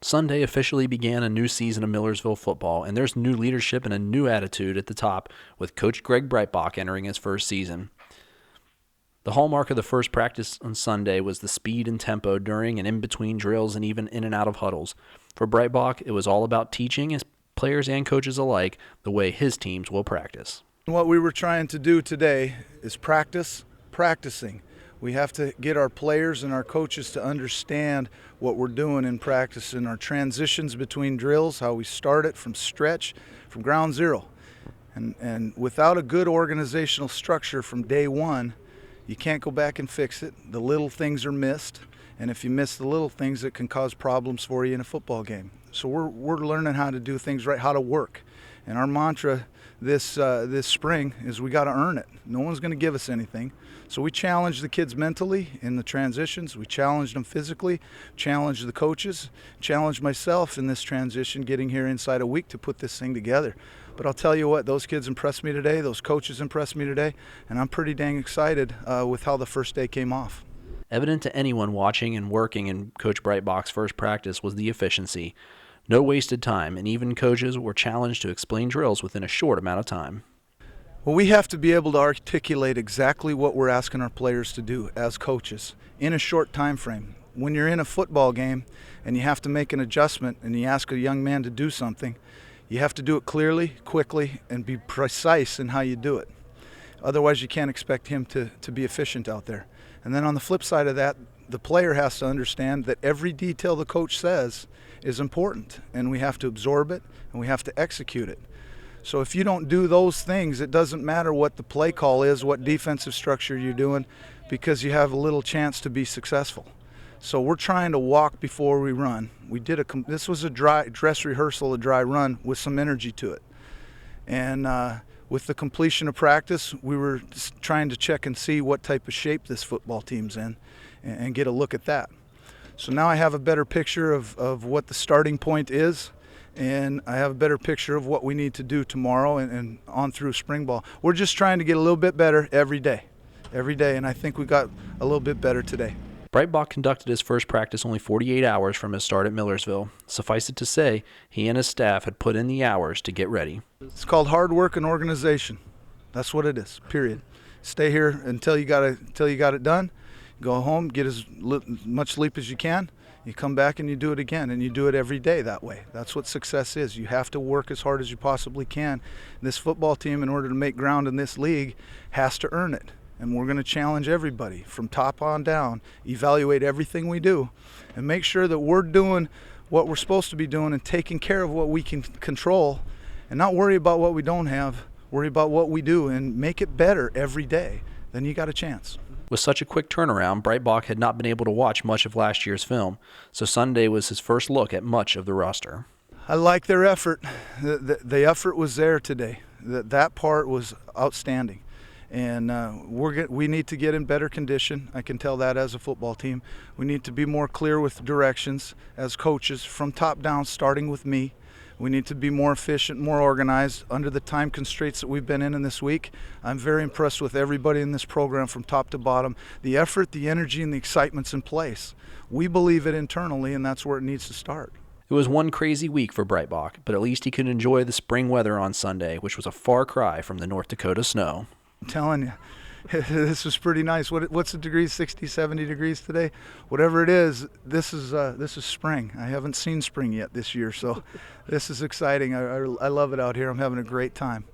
Sunday officially began a new season of Millersville football, and there's new leadership and a new attitude at the top, with Coach Greg Breitbach entering his first season. The hallmark of the first practice on Sunday was the speed and tempo during and in between drills and even in and out of huddles. For Breitbach, it was all about teaching his players and coaches alike the way his teams will practice. What we were trying to do today is practicing. We have to get our players and our coaches to understand what we're doing in practice and our transitions between drills, how we start it from stretch, from ground zero. And without a good organizational structure from day one, you can't go back and fix it. The little things are missed, and if you miss the little things, it can cause problems for you in a football game. So we're learning how to do things right, how to work. And our mantra this spring is we got to earn it. No one's going to give us anything. So we challenged the kids mentally in the transitions. We challenged them physically, challenged the coaches, challenged myself in this transition, getting here inside a week to put this thing together. But I'll tell you what, those kids impressed me today, those coaches impressed me today, and I'm pretty dang excited with how the first day came off. Evident to anyone watching and working in Coach Breitbach's first practice was the efficiency. No wasted time, and even coaches were challenged to explain drills within a short amount of time. Well, we have to be able to articulate exactly what we're asking our players to do as coaches in a short time frame. When you're in a football game and you have to make an adjustment and you ask a young man to do something, you have to do it clearly, quickly, and be precise in how you do it. Otherwise, you can't expect him to be efficient out there. And then on the flip side of that, the player has to understand that every detail the coach says is important, and we have to absorb it and we have to execute it. So if you don't do those things, it doesn't matter what the play call is, what defensive structure you're doing, because you have a little chance to be successful. So we're trying to walk before we run. This was a dry dress rehearsal, a dry run with some energy to it. And with the completion of practice, we were just trying to check and see what type of shape this football team's in and get a look at that. So now I have a better picture of what the starting point is, and I have a better picture of what we need to do tomorrow and on through spring ball. We're just trying to get a little bit better every day, and I think we got a little bit better today. Breitbach conducted his first practice only 48 hours from his start at Millersville. Suffice it to say, he and his staff had put in the hours to get ready. It's called hard work and organization. That's what it is, period. Stay here until you got it done. Go home, get as much sleep as you can. You come back and you do it again, and you do it every day that way. That's what success is. You have to work as hard as you possibly can. This football team, in order to make ground in this league, has to earn it. And we're going to challenge everybody from top on down, evaluate everything we do, and make sure that we're doing what we're supposed to be doing and taking care of what we can control, and not worry about what we don't have, worry about what we do and make it better every day. Then you got a chance. With such a quick turnaround, Breitbach had not been able to watch much of last year's film, so Sunday was his first look at much of the roster. I like their effort. The effort was there today. That part was outstanding. And we need to get in better condition. I can tell that as a football team. We need to be more clear with directions as coaches from top down, starting with me. We need to be more efficient, more organized under the time constraints that we've been in this week. I'm very impressed with everybody in this program from top to bottom. The effort, the energy, and the excitement's in place. We believe it internally, and that's where it needs to start. It was one crazy week for Breitbach, but at least he could enjoy the spring weather on Sunday, which was a far cry from the North Dakota snow. I'm telling you, this was pretty nice. What's the degrees? 60, 70 degrees today? Whatever it is, this is spring. I haven't seen spring yet this year, so this is exciting. I love it out here. I'm having a great time.